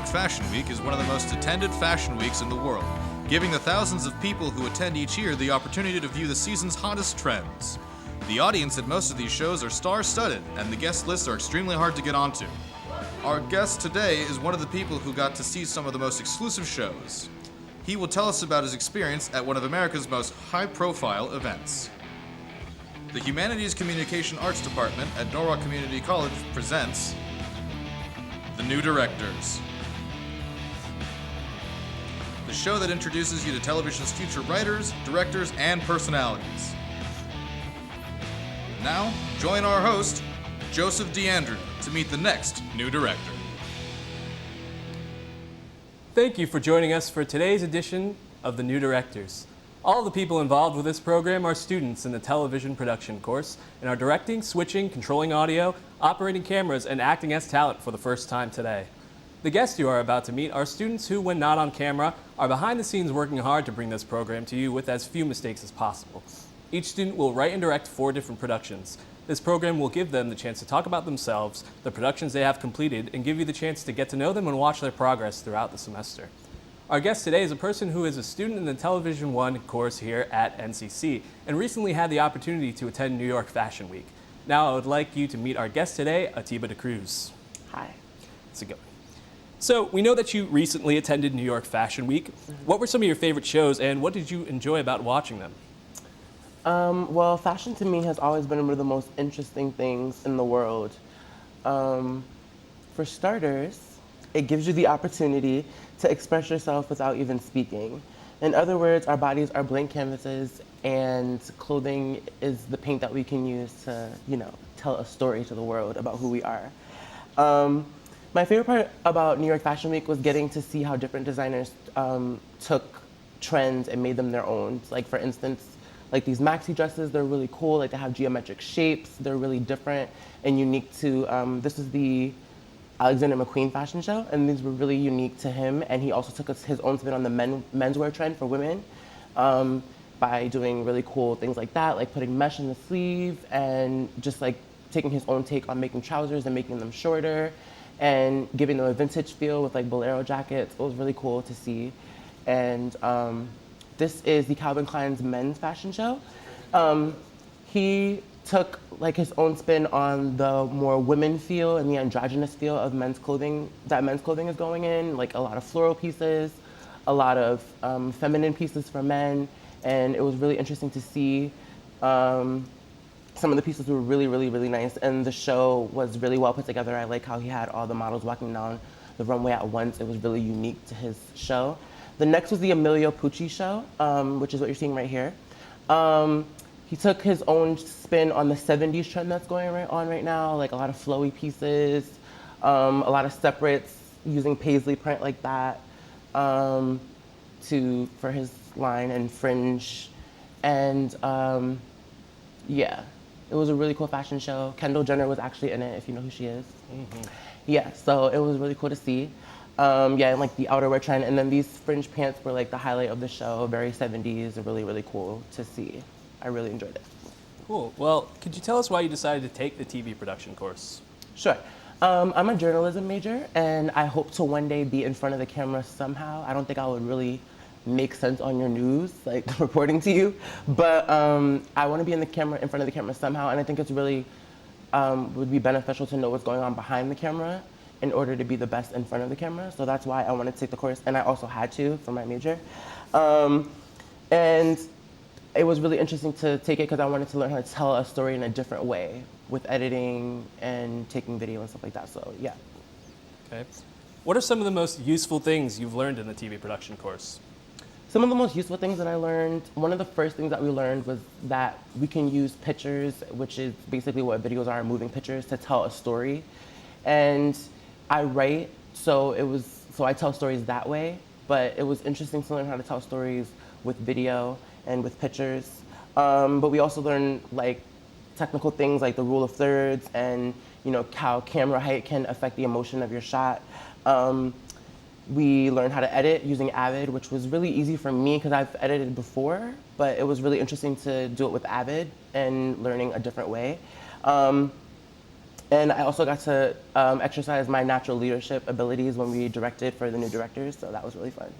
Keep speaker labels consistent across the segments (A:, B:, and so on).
A: York Fashion Week is one of the most attended fashion weeks in the world, giving the thousands of people who attend each year the opportunity to view the season's hottest trends. The audience at most of these shows are star-studded, and the guest lists are extremely hard to get onto. Our guest today is one of the people who got to see some of the most exclusive shows. He will tell us about his experience at one of America's most high-profile events. The Humanities Communication Arts Department at Norwalk Community College presents The New Directors, the show that introduces you to television's future writers, directors, and personalities. Now, join our host, Joseph DeAndrew, to meet the next new director.
B: Thank you for joining us for today's edition of The New Directors. All the people involved with this program are students in the television production course and are directing, switching, controlling audio, operating cameras, and acting as talent for the first time today. The guests you are about to meet are students who, when not on camera, are behind the scenes working hard to bring this program to you with as few mistakes as possible. Each student will write and direct 4 different productions. This program will give them the chance to talk about themselves, the productions they have completed, and give you the chance to get to know them and watch their progress throughout the semester. Our guest today is a person who is a student in the Television 1 course here at NCC and recently had the opportunity to attend New York Fashion Week. Now I would like you to meet our guest today, Atiba DeCruise.
C: Hi.
B: How's it going? So we know that you recently attended New York Fashion Week. What were some of your favorite shows and what did you enjoy about watching them?
C: Well, fashion to me has always been one of the most interesting things in the world. For starters, it gives you the opportunity to express yourself without even speaking. In other words, our bodies are blank canvases and clothing is the paint that we can use to, tell a story to the world about who we are. My favorite part about New York Fashion Week was getting to see how different designers took trends and made them their own. Like for instance, like these maxi dresses, they're really cool. Like they have geometric shapes. They're really different and unique to, this is the Alexander McQueen fashion show, and these were really unique to him. And he also took his own spin on the menswear trend for women by doing really cool things like that, like putting mesh in the sleeve and just like taking his own take on making trousers and making them shorter and giving them a vintage feel with like bolero jackets. It was really cool to see. And this is the Calvin Klein's men's fashion show. He took like his own spin on the more women feel and the androgynous feel of men's clothing is going in, like a lot of floral pieces, a lot of feminine pieces for men, and it was really interesting to see. Some of the pieces were really, really, really nice, and the show was really well put together. I like how he had all the models walking down the runway at once. It was really unique to his show. The next was the Emilio Pucci show, which is what you're seeing right here. He took his own spin on the 70s trend that's going on right now, like a lot of flowy pieces, a lot of separates using paisley print like that for his line, and fringe. And yeah, it was a really cool fashion show. Kendall Jenner was actually in it, if you know who she is. Mm-hmm. Yeah, so it was really cool to see. Yeah, and like the outerwear trend, and then these fringe pants were like the highlight of the show, very 70s, really, really cool to see. I really enjoyed it.
B: Cool. Well, could you tell us why you decided to take the TV production course?
C: Sure. I'm a journalism major, and I hope to one day be in front of the camera somehow. I don't think I would really make sense on your news, like reporting to you, but I want to be in front of the camera somehow, and I think it's really would be beneficial to know what's going on behind the camera in order to be the best in front of the camera. So that's why I wanted to take the course, and I also had to for my major. And it was really interesting to take it because I wanted to learn how to tell a story in a different way with editing and taking video and stuff like that, so yeah.
B: Okay. What are some of the most useful things you've learned in the TV production course?
C: Some of the most useful things that I learned, one of the first things that we learned was that we can use pictures, which is basically what videos are, moving pictures, to tell a story. And I write, so I tell stories that way, but it was interesting to learn how to tell stories with video and with pictures. But we also learned like technical things like the rule of thirds and how camera height can affect the emotion of your shot. We learned how to edit using Avid, which was really easy for me because I've edited before, but it was really interesting to do it with Avid and learning a different way. And I also got to exercise my natural leadership abilities when we directed for the new directors, so that was really fun.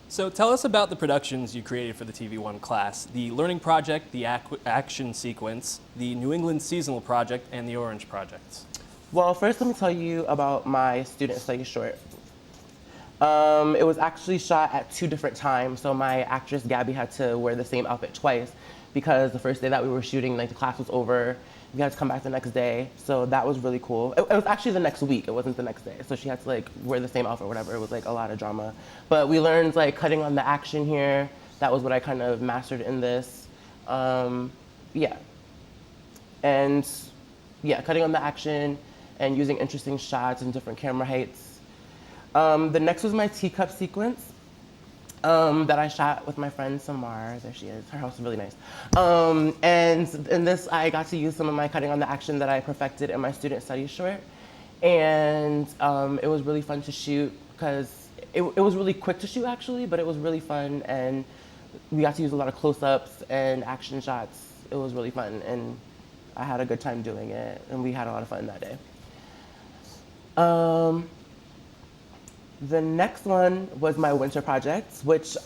B: So tell us about the productions you created for the TV1 class, the Learning Project, the Action Sequence, the New England Seasonal Project, and the Orange Project.
C: Well, first let me tell you about my student study short. It was actually shot at 2 different times, so my actress Gabby had to wear the same outfit twice because the first day that we were shooting, like the class was over, we had to come back the next day, so that was really cool. It was actually the next week, it wasn't the next day, so she had to like wear the same outfit or whatever. It was like a lot of drama. But we learned like cutting on the action here. That was what I kind of mastered in this. Yeah. And yeah, cutting on the action and using interesting shots and different camera heights. The next was my teacup sequence. That I shot with my friend Samar. There she is. Her house is really nice. And in this, I got to use some of my cutting on the action that I perfected in my student studies short. And it was really fun to shoot because it was really quick to shoot actually, but it was really fun. And we got to use a lot of close-ups and action shots. It was really fun. And I had a good time doing it. And we had a lot of fun that day. The next one was my winter project, which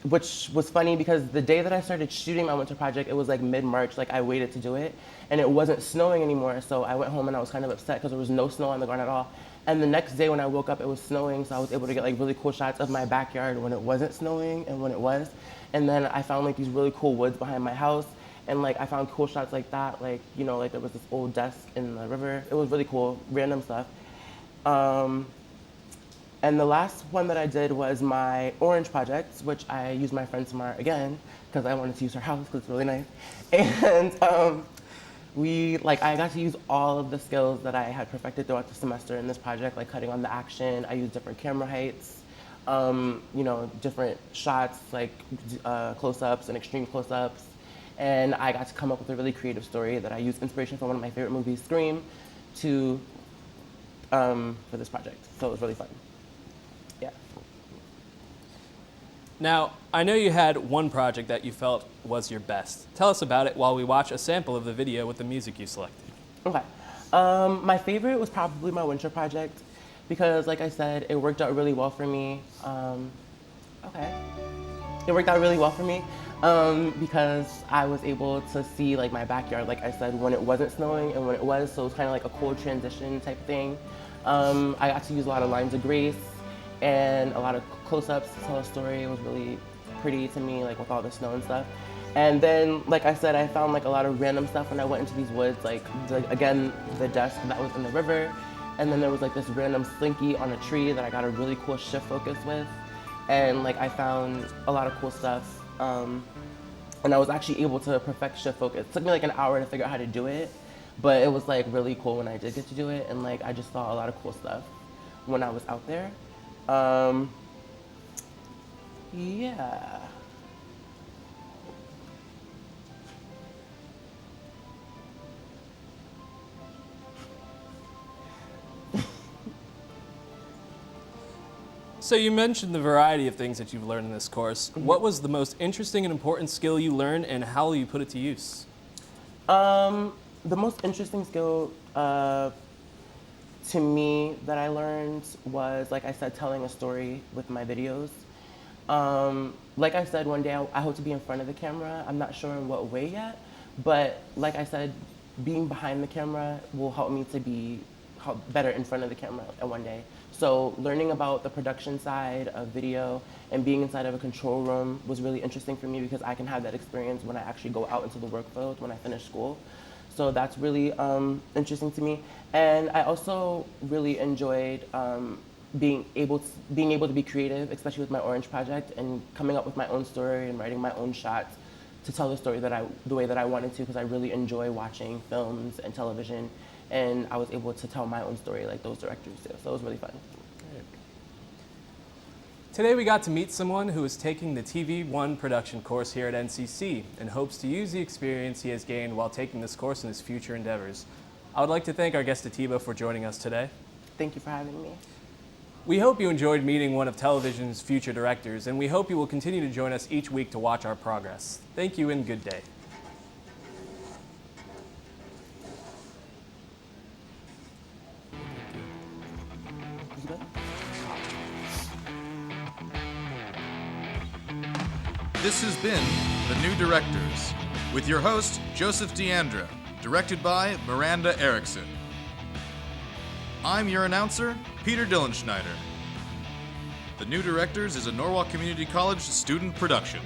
C: which was funny because the day that I started shooting my winter project, it was like mid-March, like I waited to do it, and it wasn't snowing anymore, so I went home and I was kind of upset because there was no snow on the ground at all. And the next day when I woke up, it was snowing, so I was able to get like really cool shots of my backyard when it wasn't snowing and when it was. And then I found like these really cool woods behind my house, and like I found cool shots like that, like, you know, like there was this old desk in the river. It was really cool, random stuff. And the last one that I did was my orange project, which I used my friend Samar again, because I wanted to use her house because it's really nice. And I got to use all of the skills that I had perfected throughout the semester in this project, like cutting on the action. I used different camera heights, you know, different shots, like close-ups and extreme close-ups. And I got to come up with a really creative story that I used inspiration from one of my favorite movies, Scream, for this project. So it was really fun. Yeah.
B: Now, I know you had one project that you felt was your best. Tell us about it while we watch a sample of the video with the music you selected.
C: Okay. My favorite was probably my winter project because, like I said, it worked out really well for me. It worked out really well for me because I was able to see like my backyard, like I said, when it wasn't snowing and when it was, so it was kind of like a cool transition type thing. I got to use a lot of lines of grace and a lot of close-ups to tell a story. It was really pretty to me, like with all the snow and stuff. And then, like I said, I found like a lot of random stuff when I went into these woods, like again, the desk that was in the river. And then there was like this random slinky on a tree that I got a really cool shift focus with. And like I found a lot of cool stuff. And I was actually able to perfect shift focus. It took me like an hour to figure out how to do it, but it was like really cool when I did get to do it. And like I just saw a lot of cool stuff when I was out there. Yeah.
B: So you mentioned the variety of things that you've learned in this course.
C: Mm-hmm.
B: What was the most interesting and important skill you learned, and how will you put it to use?
C: The most interesting skill to me that I learned was, like I said, telling a story with my videos. Like I said, one day I hope to be in front of the camera. I'm not sure in what way yet, but like I said, being behind the camera will help me to be better in front of the camera one day. So learning about the production side of video and being inside of a control room was really interesting for me because I can have that experience when I actually go out into the workfield when I finish school. So that's really interesting to me. And I also really enjoyed being able to be creative, especially with my Orange project, and coming up with my own story and writing my own shots to tell the story the way that I wanted to, because I really enjoy watching films and television, and I was able to tell my own story like those directors do. So it was really fun.
B: Today we got to meet someone who is taking the TV1 production course here at NCC and hopes to use the experience he has gained while taking this course in his future endeavors. I would like to thank our guest Atiba for joining us today.
C: Thank you for having me.
B: We hope you enjoyed meeting one of television's future directors, and we hope you will continue to join us each week to watch our progress. Thank you and good day.
A: this has been The New Directors, with your host, Joseph Deandra, directed by Miranda Erickson. I'm your announcer, Peter Dillenschneider. The New Directors is a Norwalk Community College student production.